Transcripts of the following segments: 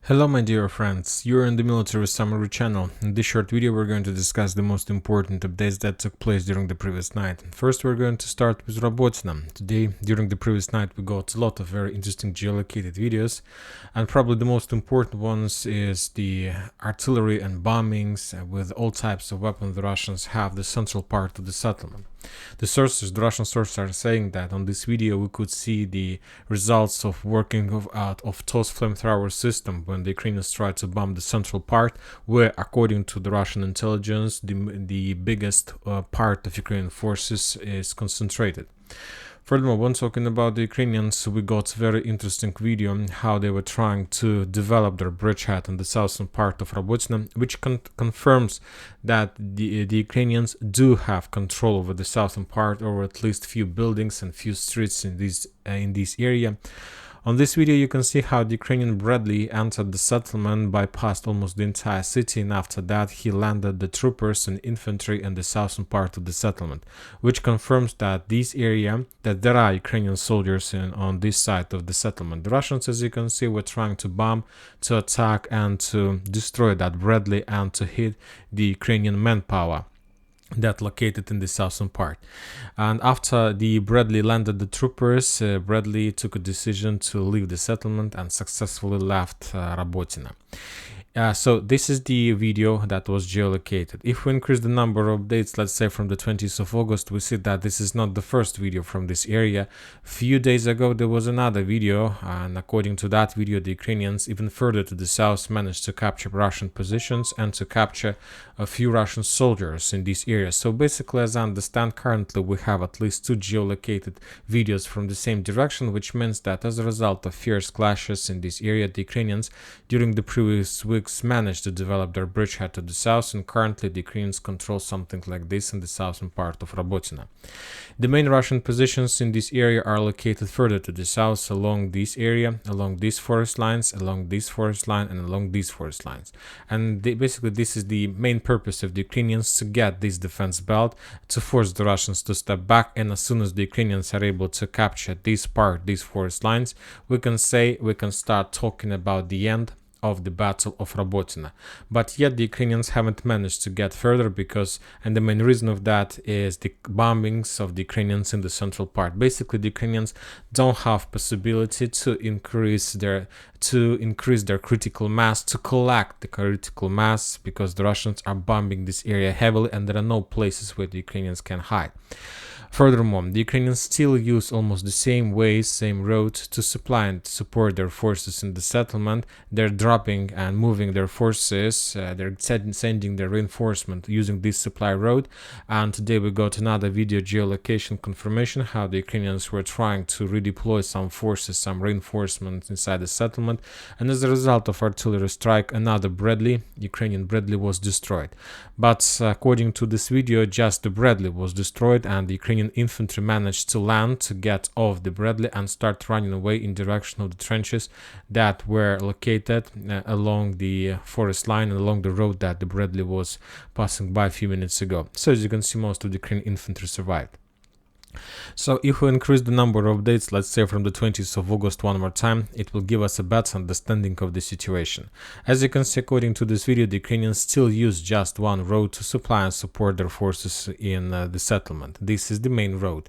Hello my dear friends, you're in the Military Summary channel. In this short video we're going to discuss the most important updates that took place during the previous night. First we're going to start with Robotina. Today, during the previous night, we got a lot of very interesting geolocated videos, and probably the most important ones is the artillery and bombings with all types of weapons the Russians have the central part of the settlement. The Russian sources are saying that on this video we could see the results of working of TOS flamethrower system when the Ukrainians tried to bomb the central part, where according to the Russian intelligence the biggest part of Ukrainian forces is concentrated. Furthermore, when talking about the Ukrainians, we got a very interesting video on how they were trying to develop their bridgehead in the southern part of Robotina, which confirms that the Ukrainians do have control over the southern part, or at least few buildings and few streets in this area. On this video you can see how the Ukrainian Bradley entered the settlement, bypassed almost the entire city, and after that he landed the troopers and infantry in the southern part of the settlement, which confirms that there are Ukrainian soldiers on this side of the settlement. The Russians, as you can see, were trying to bomb, to attack and to destroy that Bradley and to hit the Ukrainian manpower that located in the southern part. And after the Bradley landed the troopers, Bradley took a decision to leave the settlement and successfully left Robotina. So this is the video that was geolocated. If we increase the number of dates, let's say from the 20th of August, we see that this is not the first video from this area. Few days ago there was another video, and according to that video the Ukrainians even further to the south managed to capture Russian positions and to capture a few Russian soldiers in this area. So basically, as I understand, currently we have at least two geolocated videos from the same direction, which means that as a result of fierce clashes in this area, the Ukrainians during the previous week managed to develop their bridgehead to the south, and currently the Ukrainians control something like this in the southern part of Robotina. The main Russian positions in this area are located further to the south along this area, along these forest lines, along this forest line, and along these forest lines. And basically this is the main purpose of the Ukrainians, to get this defense belt, to force the Russians to step back, and as soon as the Ukrainians are able to capture these forest lines, we can start talking about the end of the Battle of Robotina. But yet the Ukrainians haven't managed to get further, and the main reason of that is the bombings of the Ukrainians in the central part. Basically the Ukrainians don't have possibility to increase their critical mass, to collect the critical mass, because the Russians are bombing this area heavily and there are no places where the Ukrainians can hide. Furthermore, the Ukrainians still use almost the same ways, same roads to supply and support their forces in the settlement. They're dropping and moving their forces, they're sending their reinforcement using this supply road. And today we got another video geolocation confirmation how the Ukrainians were trying to redeploy some forces, some reinforcements inside the settlement. And as a result of artillery strike, another Ukrainian Bradley was destroyed. But according to this video, just the Bradley was destroyed, and the Ukrainian infantry managed to land, to get off the Bradley and start running away in direction of the trenches that were located along the forest line and along the road that the Bradley was passing by a few minutes ago. So as you can see, most of the Ukrainian infantry survived. So if we increase the number of dates, let's say from the 20th of August one more time, it will give us a better understanding of the situation. As you can see, according to this video, the Ukrainians still use just one road to supply and support their forces in the settlement. This is the main road.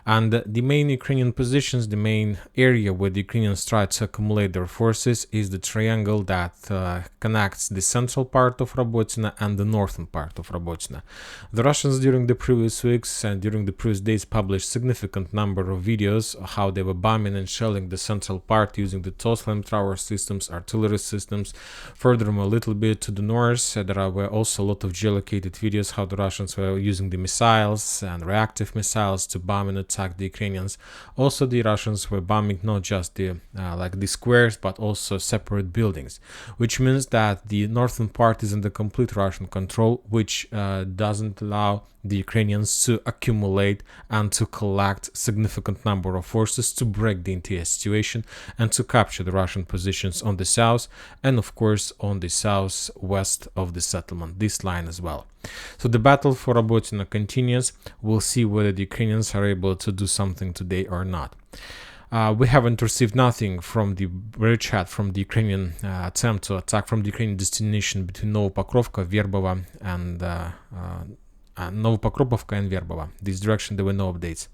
And the main Ukrainian positions, the main area where the Ukrainians try to accumulate their forces is the triangle that connects the central part of Robotina and the northern part of Robotina. The Russians during the previous weeks and during the previous days published significant number of videos how they were bombing and shelling the central part using the TOS flamethrower systems, artillery systems. Furthermore, a little bit to the north, there were also a lot of geolocated videos how the Russians were using the missiles and reactive missiles to bomb and attack the Ukrainians. Also, the Russians were bombing not just the squares, but also separate buildings, which means that the northern part is under complete Russian control, which doesn't allow the Ukrainians to accumulate and to collect significant number of forces to break the entire situation and to capture the Russian positions on the south and of course on the southwest of the settlement, this line as well. So the battle for Robotina continues. We'll see whether the Ukrainians are able to do something today or not. We haven't received nothing from the bridge chat from the Ukrainian attempt to attack from the Ukrainian destination between Novopokrovka, Verbova, and Novopokrovka and Verbova. This direction there were no updates.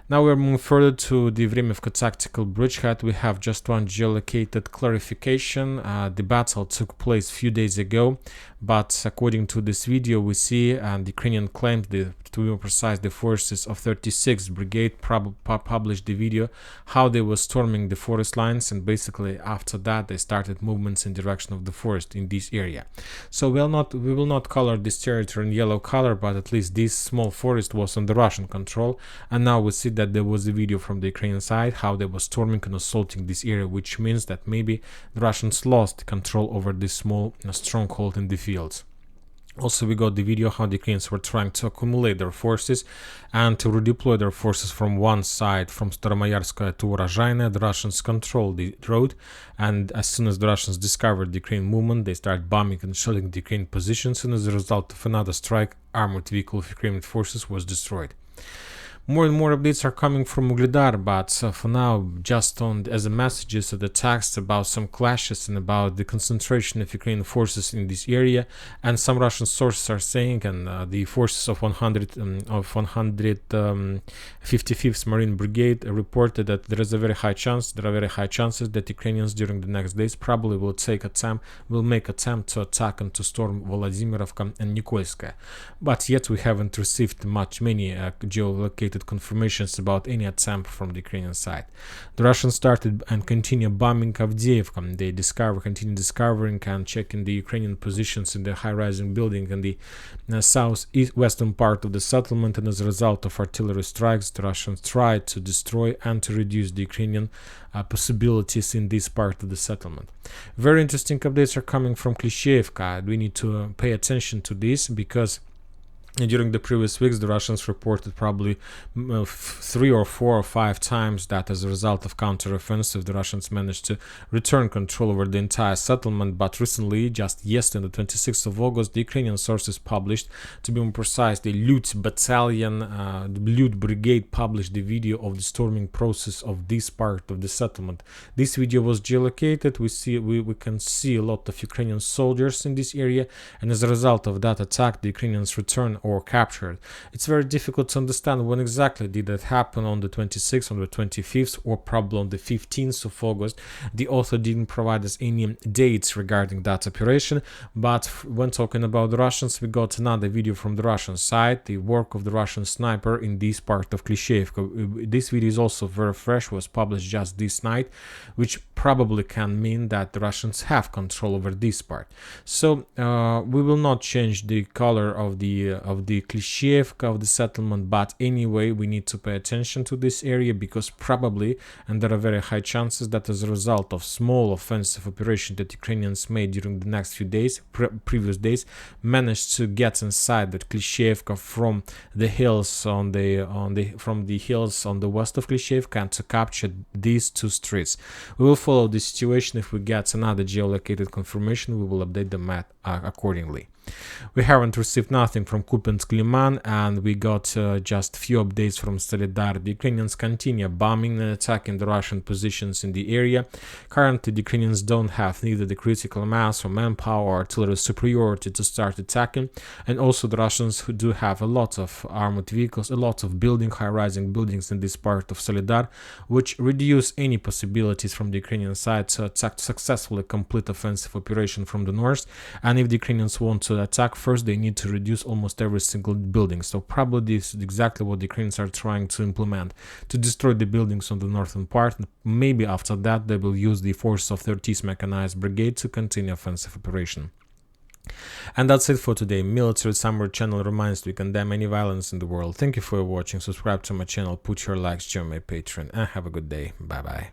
Now we're moving further to the Vremivka tactical bridgehead. We have just one geolocated clarification. The battle took place a few days ago, but according to this video, we see the Ukrainian claimed, to be more precise, the forces of 36th Brigade published the video how they were storming the forest lines, and basically after that they started movements in direction of the forest in this area. So we will not color this territory in yellow color, but at least this small forest was under Russian control, and now we see that there was a video from the Ukrainian side how they were storming and assaulting this area, which means that maybe the Russians lost control over this small stronghold in the fields. Also, we got the video how the Ukrainians were trying to accumulate their forces and to redeploy their forces from one side, from Staromayarskaya to Urozhaine. The Russians controlled the road, and as soon as the Russians discovered the Ukrainian movement, they started bombing and shelling the Ukrainian positions, and as a result of another strike, armored vehicle of Ukrainian forces was destroyed. More and more updates are coming from Ugledar, but for now, just as a messages of the text about some clashes and about the concentration of Ukrainian forces in this area, and some Russian sources are saying, and the forces of 155th Marine Brigade reported that there are very high chances that Ukrainians during the next days probably will make attempt to attack and to storm Volodymyrovka and Nikolskaya. But yet we haven't received many geolocated confirmations about any attempt from the Ukrainian side. The Russians started and continue bombing Avdiivka. They continue discovering and checking the Ukrainian positions in the high-rising building in the southwestern part of the settlement, and as a result of artillery strikes, the Russians tried to destroy and to reduce the Ukrainian possibilities in this part of the settlement. Very interesting updates are coming from Klishchiivka. We need to pay attention to this because during the previous weeks, the Russians reported probably 3 or 4 or 5 times that as a result of counteroffensive, the Russians managed to return control over the entire settlement. But recently, just yesterday, the 26th of August, the Ukrainian sources published, to be more precise, the Lut Battalion, the Lut Brigade published the video of the storming process of this part of the settlement. This video was geolocated. We can see a lot of Ukrainian soldiers in this area, and as a result of that attack, the Ukrainians returned or captured. It's very difficult to understand when exactly did that happen, on the 26th, on the 25th, or probably on the 15th of August. The author didn't provide us any dates regarding that operation, but when talking about the Russians, we got another video from the Russian side, the work of the Russian sniper in this part of Klishchiivka. This video is also very fresh, was published just this night, which probably can mean that the Russians have control over this part. So we will not change the color of the Klishchiivka of the settlement, but anyway we need to pay attention to this area because probably, and there are very high chances that as a result of small offensive operation that Ukrainians made during the next few days, previous days, managed to get inside the Klishchiivka from the hills on the hills on the west of Klishchiivka and to capture these 2 streets. We will follow the situation. If we get another geolocated confirmation, we will update the map accordingly. We haven't received nothing from Kupiansk-Liman, and we got just few updates from Solidar. The Ukrainians continue bombing and attacking the Russian positions in the area. Currently, the Ukrainians don't have neither the critical mass or manpower or artillery superiority to start attacking, and also the Russians who do have a lot of armored vehicles, a lot of high-rising buildings in this part of Solidar, which reduce any possibilities from the Ukrainian side to attack successfully complete offensive operation from the north. And if the Ukrainians want to attack first, they need to reduce almost every single building. So probably this is exactly what the Ukrainians are trying to implement, to destroy the buildings on the northern part. Maybe after that they will use the force of 30th Mechanized Brigade to continue offensive operation. And that's it for today. Military Summary channel reminds we condemn any violence in the world. Thank you for watching. Subscribe to my channel, put your likes, join my Patreon, and have a good day. Bye bye.